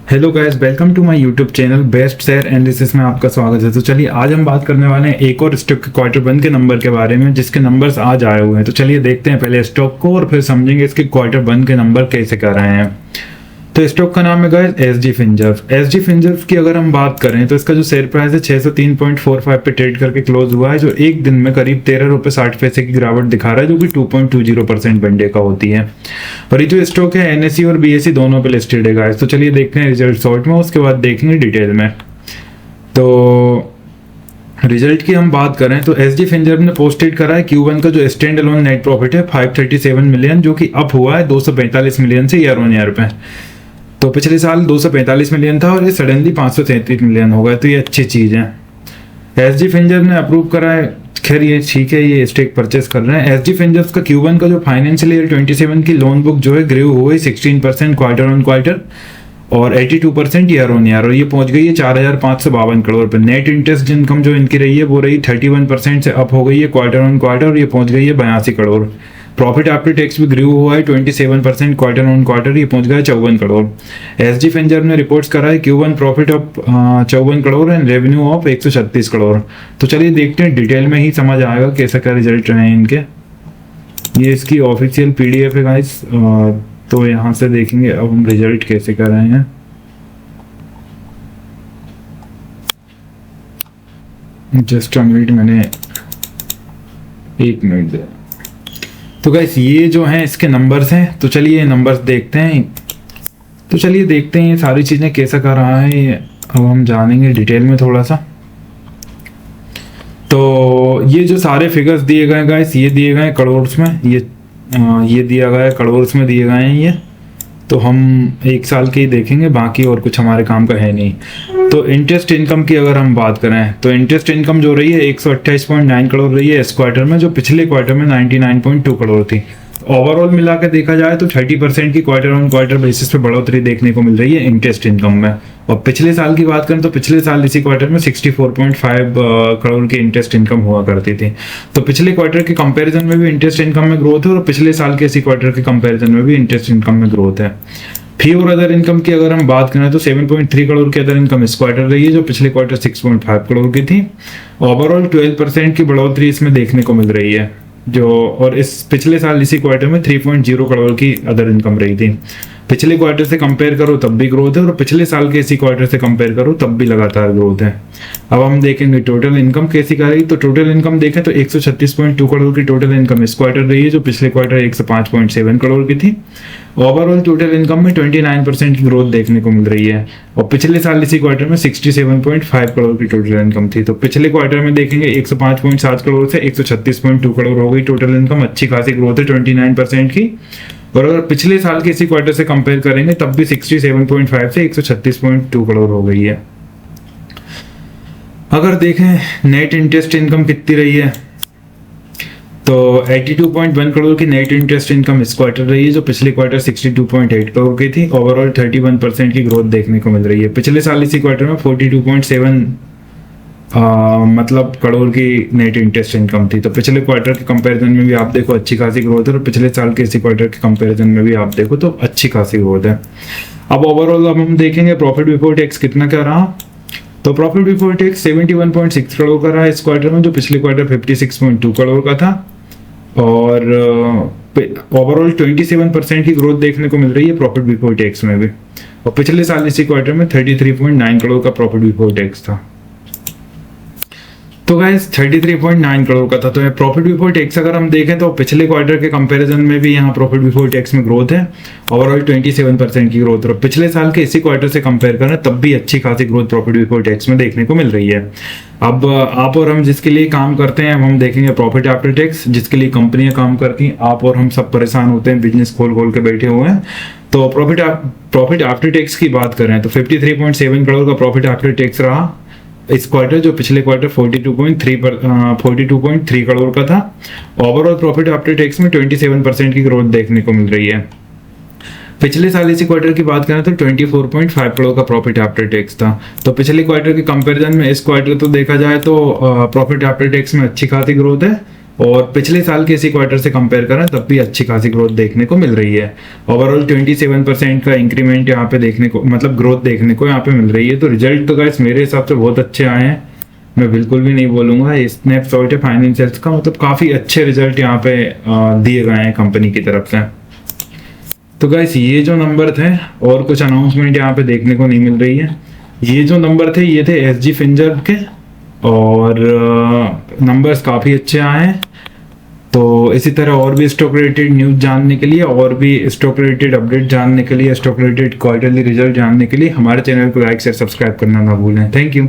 Hello guys, welcome to my YouTube channel best share analysis में आपका स्वागत है। तो चलिए आज हम बात करने वाले हैं एक और स्टॉक के क्वार्टर वन के नंबर के बारे में, जिसके नंबर्स आज आए हुए हैं। तो चलिए देखते हैं पहले स्टॉक को और फिर समझेंगे इसके क्वार्टर वन के नंबर कैसे कर रहे हैं। तो स्टॉक का नाम है guys SG Finserv. SG Finserv की अगर हम बात करें तो इसका जो शेयर प्राइस है 603.45 पे ट्रेड करके क्लोज हुआ है, जो एक दिन में करीब 13 रुपये 60 पैसे की गिरावट दिखा रहा है, जो कि 2.20% वनडे का होती है। और ये जो स्टॉक है एनएसई और बीएसई दोनों पे लिस्टेड है गाइस। तो चलिए देखते हैं रिजल्ट शॉर्ट में, उसके बाद देखेंगे डिटेल में। तो रिजल्ट की हम बात करें तो एसजी फिनसर्व ने पोस्टेड करा है Q1 का जो स्टैंड अलोन नेट प्रॉफिट है 537 मिलियन, जो कि अप हुआ है 245 मिलियन से ईयर ऑन ईयर पे। तो पिछले साल 245 मिलियन था और ये सडनली 533 मिलियन हो गया, तो ये अच्छी चीज़ है। एसजी फिनसर्व ने अप्रूव करा है, खैर ये ठीक है, ये स्टेक परचेस कर रहे हैं। एसजी फिनसर्व का Q1 का जो फाइनेंशियल ईयर 27 की लोन बुक जो है ग्रो हो गई 16% क्वार्टर ऑन क्वार्टर और 82% ईयर ऑन ईयर, और ये पहुंच गई है 4,552 करोड़ पे। नेट इंटरेस्ट इनकम जो इनकी रही है वो रही 31% से अप हो गई है क्वार्टर ऑन क्वार्टर, और ये पहुंच गई है 82 करोड़। प्रॉफिट आफ्टर टैक्स भी ग्रो हुआ है 27% क्वार्टर ऑन क्वार्टर, ये पहुंच गया 54 करोड़। एसजी फिनसर्व ने रिपोर्ट्स करा है Q1 profit of 54 crore and revenue of 136 crore. तो चलिए देखते हैं, डिटेल में ही समझ आएगा कैसा क्या रिजल्ट रहे हैं इनके। ये इसकी ऑफिशियल PDF है गाइस, तो यहाँ से देखेंगे अब हम रिजल्ट कैसे कर रहे हैं। जस्ट अ मिनट, मैंने 1 मिनट दे। तो गाइस ये जो हैं इसके नंबर्स हैं, तो चलिए नंबर्स देखते हैं। तो चलिए देखते हैं ये सारी चीज़ें कैसा कर रहा है, ये अब हम जानेंगे डिटेल में थोड़ा सा। तो ये जो सारे फिगर्स दिए गए गाइस, ये दिए गए करोड़ में, ये दिया गया है करोड़ में दिए गए हैं ये। तो हम 1 साल के ही देखेंगे, बाकी और कुछ हमारे काम का है नहीं। तो इंटरेस्ट इनकम की अगर हम बात करें तो इंटरेस्ट इनकम जो रही है 128.9 करोड़ रही है इस क्वार्टर में, जो पिछले क्वार्टर में 99.2 करोड़ थी। ओवरऑल मिला के देखा जाए तो 30% की क्वार्टर ऑन क्वार्टर बेसिस पे बढ़ोतरी देखने को मिल रही है इंटरेस्ट इनकम में। और पिछले साल की बात करें तो पिछले साल इसी क्वार्टर में 64.5 करोड़ की इंटरेस्ट इनकम हुआ करती थी। तो पिछले क्वार्टर के कंपैरिजन में भी इंटरेस्ट इनकम में ग्रोथ है, और पिछले साल के इसी क्वार्टर के कंपैरिजन में भी इंटरेस्ट इनकम में ग्रोथ है। फी और अदर इनकम की अगर हम बात करें तो 7.3 करोड़ की अदर इनकम इस क्वार्टर रही है, जो पिछले क्वार्टर 6.5 करोड़ की थी। ओवरऑल 12% की बढ़ोतरी इसमें देखने को मिल रही है, जो और इस पिछले साल इसी क्वार्टर में 3.0 करोड़ की अदर इनकम रही थी। पिछले क्वार्टर से कंपेयर करो तब भी ग्रोथ है, और पिछले साल के इसी क्वार्टर से कंपेयर करो तब भी लगातार ग्रोथ है। अब हम देखेंगे टोटल इनकम कैसी कर रही। तो टोटल इनकम देखें तो 136.2 करोड़ की टोटल इनकम इस क्वार्टर रही है, जो पिछले क्वार्टर 105.7 करोड़ की थी। ओवरऑल टोटल इनकम में 29% की ग्रोथ देखने को मिल रही है, और पिछले साल इसी क्वार्टर में 67.5 करोड़ की टोटल इनकम थी। तो पिछले क्वार्टर में देखेंगे 105.7 करोड़ से 136.2 करोड़ हो गई टोटल इनकम, अच्छी खासी ग्रोथ है 29% की। और अगर पिछले साल के इसी क्वार्टर से कंपेयर करेंगे तब भी 67.5 से 136.2 करोड़ हो गई है। अगर देखें नेट इंटरेस्ट इनकम कितनी रही है तो 82.1 करोड़ की नेट इंटरेस्ट इनकम इस क्वार्टर रही है, जो पिछले क्वार्टर 62.8 करोड़ की थी। ओवरऑल 31% की ग्रोथ देखने को मिल रही है। पिछले साल इसी क्वार्टर में 42.7 मतलब करोड़ की नेट इंटरेस्ट इनकम थी। तो पिछले क्वार्टर के कंपैरिजन में भी आप देखो अच्छी खासी ग्रोथ है, और पिछले साल के इसी क्वार्टर के कंपैरिजन में भी आप देखो तो अच्छी खासी ग्रोथ है। अब ओवरऑल अब हम देखेंगे प्रॉफिट बिफोर टैक्स कितना क्या रहा। तो प्रॉफिट बिफोर टैक्स 71.6 करोड़ का रहा इस क्वार्टर में, जो पिछले क्वार्टर 56.2 करोड़ का था। और ओवरऑल 27% की ग्रोथ देखने को मिल रही है प्रॉफिट बिफोर टैक्स में भी, और पिछले साल इसी क्वार्टर में 33.9 करोड़ का प्रॉफिट बिफोर टैक्स था। तो गाइस 33.9 करोड़ का था। तो प्रॉफिट बिफोर टैक्स अगर हम देखें तो पिछले क्वार्टर के कंपैरिजन में भी यहाँ प्रॉफिट बिफोर टैक्स में ग्रोथ है, ओवरऑल 27% की ग्रोथ। और पिछले साल के इसी क्वार्टर से कंपेयर करें तब भी अच्छी खासी ग्रोथ प्रॉफिट बिफोर टैक्स में देखने को मिल रही है। अब आप और हम जिसके लिए काम करते हैं, अब हम देखेंगे प्रॉफिट आफ्टर टैक्स, जिसके लिए कंपनियां काम करती हैं। आप और हम सब परेशान होते हैं, बिजनेस खोल खोल के बैठे हुए हैं। तो प्रॉफिट आफ्टर टैक्स की बात करें तो 53.7 करोड़ का प्रॉफिट आफ्टर टैक्स रहा इस क्वार्टर, जो पिछले क्वार्टर 42.3 करोड़ का था। ओवरऑल प्रॉफिट आफ्टर टैक्स में 27% की ग्रोथ देखने को मिल रही है। पिछले साल इसी क्वार्टर की बात करें तो 24.5 करोड़ का प्रॉफिट आफ्टर टैक्स था। तो पिछले क्वार्टर के कंपैरिजन में इस क्वार्टर तो देखा जाए तो प्रॉफिट आफ्टर टैक्स में अच्छी खासी ग्रोथ है, और पिछले साल के इसी क्वार्टर से कंपेयर करें तब भी अच्छी खासी ग्रोथ देखने को मिल रही है। ओवरऑल 27% का इंक्रीमेंट यहाँ पे देखने को, मतलब ग्रोथ देखने को यहाँ पे मिल रही है। तो रिजल्ट तो गाइस मेरे हिसाब से बहुत अच्छे आए हैं, मैं बिल्कुल भी नहीं बोलूंगा। स्नैपशॉट है फाइनेंशियल्स का, मतलब काफी अच्छे रिजल्ट यहाँ पे दिए गए हैं कंपनी की तरफ से। तो गाइस ये जो नंबर थे, और कुछ अनाउंसमेंट यहाँ पे देखने को नहीं मिल रही है। ये जो नंबर थे ये थे SG फिंजर के, और नंबर्स काफ़ी अच्छे आए हैं। तो इसी तरह और भी स्टॉक रिलेटेड न्यूज़ जानने के लिए, और भी स्टॉक रिलेटेड अपडेट जानने के लिए, स्टॉक रिलेटेड क्वार्टरली रिजल्ट जानने के लिए हमारे चैनल को लाइक शेयर सब्सक्राइब करना ना भूलें। Thank you.